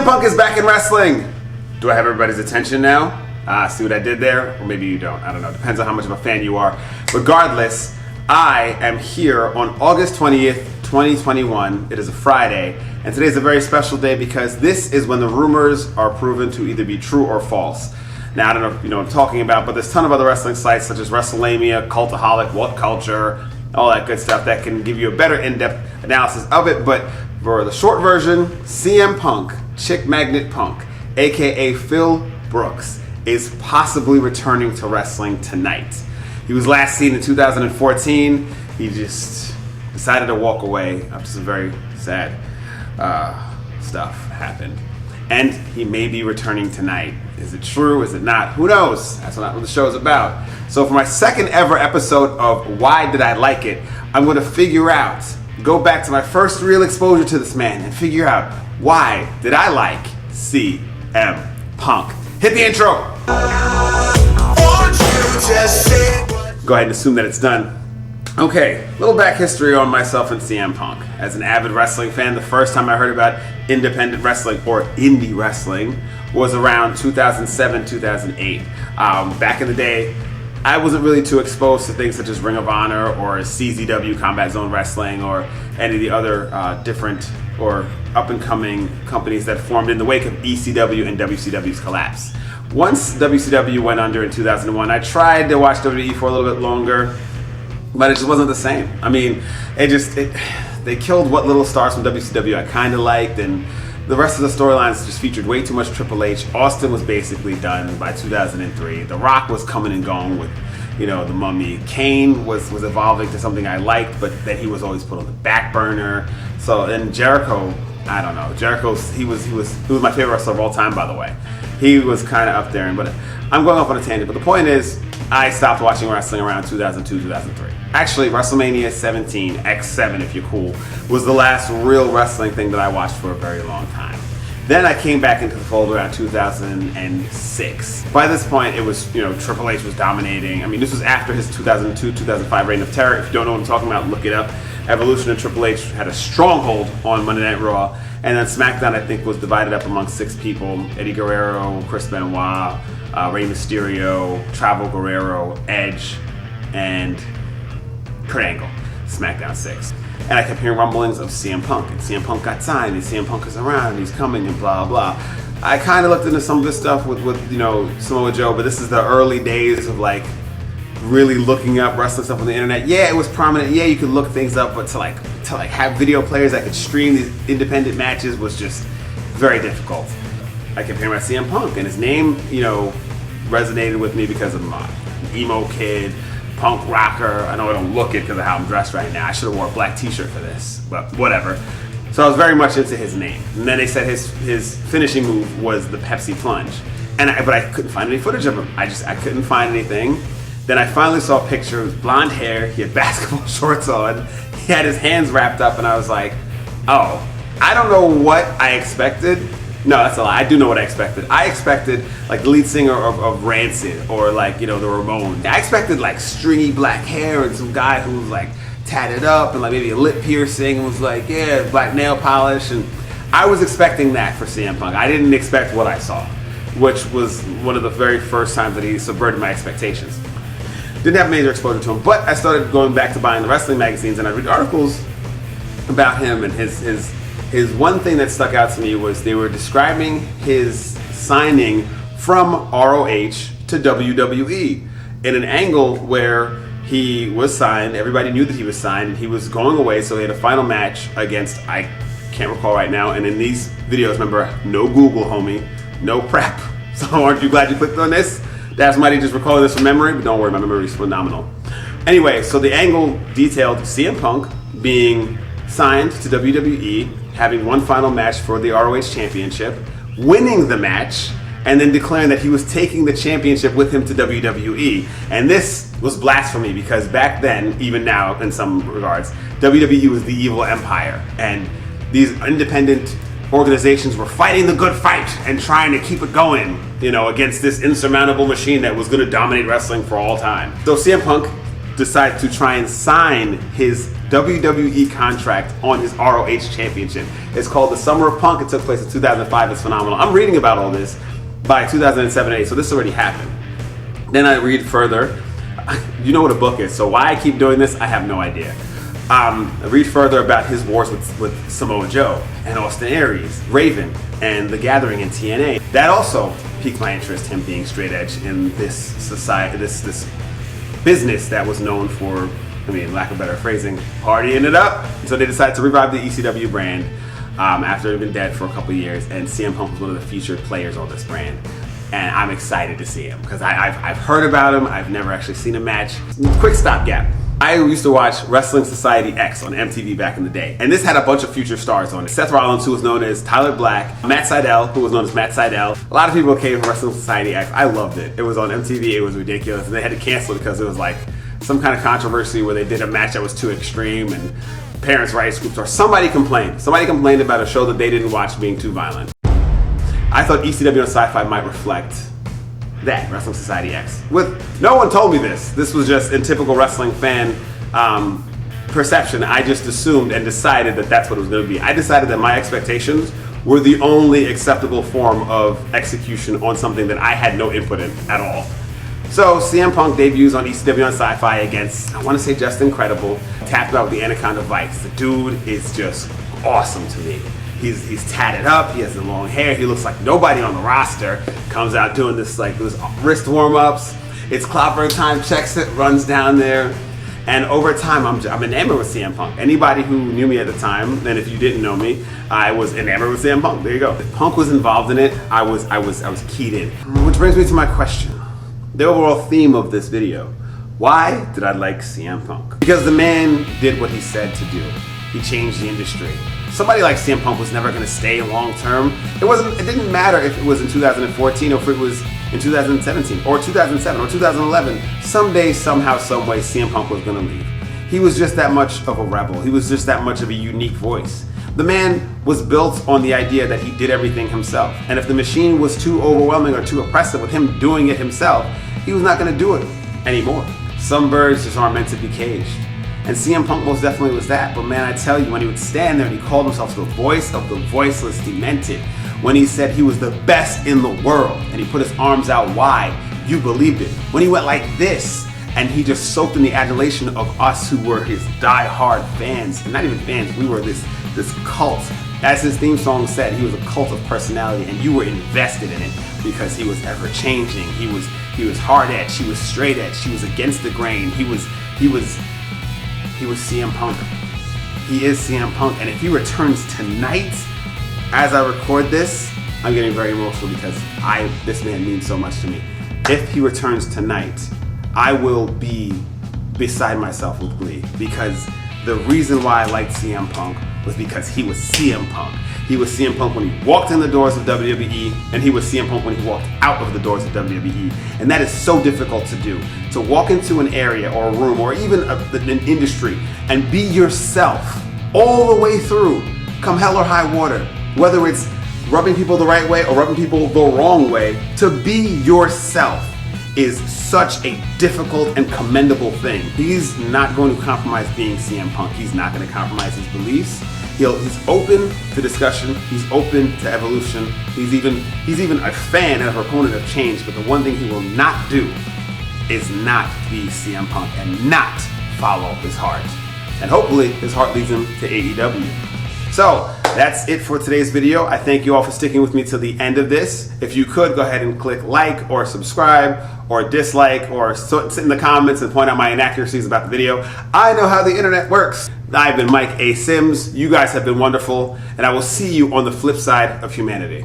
CM Punk is back in wrestling. Do I have everybody's attention now? See what I did there? Or maybe you don't. I don't know. Depends on how much of a fan you are. Regardless, I am here on August 20th, 2021. It is a Friday. And today is a very special day because this is when the rumors are proven to either be true or false. Now, I don't know if you know what I'm talking about, but there's a ton of other wrestling sites such as WrestleMania, Cultaholic, What Culture, all that good stuff that can give you a better in-depth analysis of it. But for the short version, CM Punk, Chick Magnet Punk, aka Phil Brooks, is possibly returning to wrestling tonight. He was last seen in 2014. He just decided to walk away after some very sad stuff happened. And he may be returning tonight. Is it true? Is it not? Who knows? That's not what the show is about. So for my second ever episode of Why Did I Like It, I'm going to go back to my first real exposure to this man and figure out why did I like CM Punk. Hit the intro. Go ahead and assume that it's done. Okay, little back history on myself and CM Punk. As an avid wrestling fan, the first time I heard about independent wrestling or indie wrestling was around 2007, 2008. Back in the day, I wasn't really too exposed to things such as Ring of Honor or CZW, Combat Zone Wrestling, or any of the other different or up-and-coming companies that formed in the wake of ECW and WCW's collapse. Once WCW went under in 2001, I tried to watch WWE for a little bit longer, but it just wasn't the same. I mean, they killed what little stars from WCW I kind of liked, and the rest of the storylines just featured way too much Triple H. Austin was basically done by 2003. The Rock was coming and going with, the Mummy. Kane was evolving to something I liked, but then he was always put on the back burner. So then Jericho, I don't know. He was my favorite wrestler of all time, by the way. He was kind of up there, but I'm going off on a tangent. But the point is, I stopped watching wrestling around 2002, 2003. Actually, WrestleMania 17, X7 if you're cool, was the last real wrestling thing that I watched for a very long time. Then I came back into the fold around 2006. By this point, it was, Triple H was dominating. I mean, this was after his 2002, 2005 reign of terror. If you don't know what I'm talking about, look it up. Evolution and Triple H had a stronghold on Monday Night Raw. And then SmackDown, I think, was divided up among 6 people. Eddie Guerrero, Chris Benoit, Rey Mysterio, Chavo Guerrero, Edge, and Kurt Angle. SmackDown 6. And I kept hearing rumblings of CM Punk. And CM Punk got signed, and CM Punk is around, and he's coming, and blah, blah. I kind of looked into some of this stuff with Samoa Joe, but this is the early days of, really looking up wrestling stuff on the internet. Yeah, it was prominent. Yeah, you could look things up, but to have video players that could stream these independent matches was just very difficult. I kept hearing about CM Punk, and his name, resonated with me because of my emo kid, punk rocker. I know I don't look it because of how I'm dressed right now. I should have wore a black t-shirt for this, but whatever. So I was very much into his name. And then they said his finishing move was the Pepsi Plunge. But I couldn't find any footage of him. I couldn't find anything. Then I finally saw a picture. It was blonde hair. He had basketball shorts on. He had his hands wrapped up, and I was like, oh, I don't know what I expected. No, that's a lie. I do know what I expected. I expected the lead singer of Rancid or the Ramones. I expected stringy black hair and some guy who was tatted up and maybe a lip piercing and was black nail polish. And I was expecting that for CM Punk. I didn't expect what I saw, which was one of the very first times that he subverted my expectations. Didn't have major exposure to him, but I started going back to buying the wrestling magazines, and I read articles about him, and his one thing that stuck out to me was they were describing his signing from ROH to WWE in an angle where he was signed, everybody knew that he was signed, and he was going away, so he had a final match against, I can't recall right now, and in these videos, remember, no Google, homie, no prep, so aren't you glad you clicked on this? That's somebody just recalling this from memory, but don't worry, my memory is phenomenal. Anyway, so the angle detailed CM Punk being signed to WWE, having one final match for the ROH Championship, winning the match, and then declaring that he was taking the championship with him to WWE. And this was blasphemy because back then, even now in some regards, WWE was the evil empire. And these independent organizations were fighting the good fight and trying to keep it going, against this insurmountable machine that was going to dominate wrestling for all time. So CM Punk decided to try and sign his WWE contract on his ROH championship. It's called the Summer of Punk. It took place in 2005. It's phenomenal. I'm reading about all this by 2007-8, so this already happened. Then I read further. You know what a book is, so why I keep doing this, I have no idea. I read further about his wars with Samoa Joe and Austin Aries, Raven, and The Gathering and TNA. That also piqued my interest, him being straight edge in this society, this business that was known for, I mean, lack of better phrasing, partying it up. So they decided to revive the ECW brand after it had been dead for a couple of years, and CM Punk was one of the featured players on this brand. And I'm excited to see him because I've heard about him. I've never actually seen a match. Quick stopgap. I used to watch Wrestling Society X on MTV back in the day, and this had a bunch of future stars on it. Seth Rollins, who was known as Tyler Black, Matt Sydal, who was known as Matt Sydal. A lot of people came from Wrestling Society X. I loved it. It was on MTV. It was ridiculous, and they had to cancel it because it was like some kind of controversy where they did a match that was too extreme, and parents' rights groups or somebody complained. Somebody complained about a show that they didn't watch being too violent. I thought ECW on SciFi might reflect that, Wrestling Society X. No one told me this. This was just in typical wrestling fan perception. I just assumed and decided that that's what it was going to be. I decided that my expectations were the only acceptable form of execution on something that I had no input in at all. So CM Punk debuts on ECW on SciFi against, I want to say, Just Incredible. Tapped out with the Anaconda Vice. The dude is just awesome to me. He's tatted up, he has the long hair, he looks like nobody on the roster. Comes out doing this wrist warm-ups. It's Clockwork Time, checks it, runs down there. And over time, I'm enamored with CM Punk. Anybody who knew me at the time, and if you didn't know me, I was enamored with CM Punk. There you go. If Punk was involved in it, I was keyed in. Which brings me to my question. The overall theme of this video. Why did I like CM Punk? Because the man did what he said to do. He changed the industry. Somebody like CM Punk was never going to stay long term. It didn't matter if it was in 2014 or if it was in 2017 or 2007 or 2011. Someday, somehow, some way, CM Punk was going to leave. He was just that much of a rebel. He was just that much of a unique voice. The man was built on the idea that he did everything himself. And if the machine was too overwhelming or too oppressive with him doing it himself, he was not going to do it anymore. Some birds just aren't meant to be caged. And CM Punk most definitely was that. But man, I tell you, when he would stand there and he called himself the voice of the voiceless, he meant it. When he said he was the best in the world and he put his arms out wide, you believed it. When he went like this and he just soaked in the adulation of us who were his die-hard fans, and not even fans, we were this cult. As his theme song said, he was a cult of personality, and you were invested in it because he was ever-changing. He was hard edge, he was straight edge, he was against the grain, he was CM Punk. He is CM Punk, and if he returns tonight, as I record this, I'm getting very emotional because this man means so much to me. If he returns tonight, I will be beside myself with glee, because the reason why I liked CM Punk was because he was CM Punk. He was CM Punk when he walked in the doors of WWE, and he was CM Punk when he walked out of the doors of WWE. And that is so difficult to do. To walk into an area or a room or even an industry and be yourself all the way through, come hell or high water, whether it's rubbing people the right way or rubbing people the wrong way, to be yourself is such a difficult and commendable thing. He's not going to compromise being CM Punk. He's not going to compromise his beliefs. He's open to discussion. He's open to evolution. He's even a fan and a proponent of change. But the one thing he will not do is not be CM Punk and not follow his heart. And hopefully his heart leads him to AEW. So that's it for today's video. I thank you all for sticking with me till the end of this. If you could, go ahead and click like or subscribe or dislike or sit in the comments and point out my inaccuracies about the video. I know how the internet works. I've been Mike A. Sims. You guys have been wonderful, and I will see you on the flip side of humanity.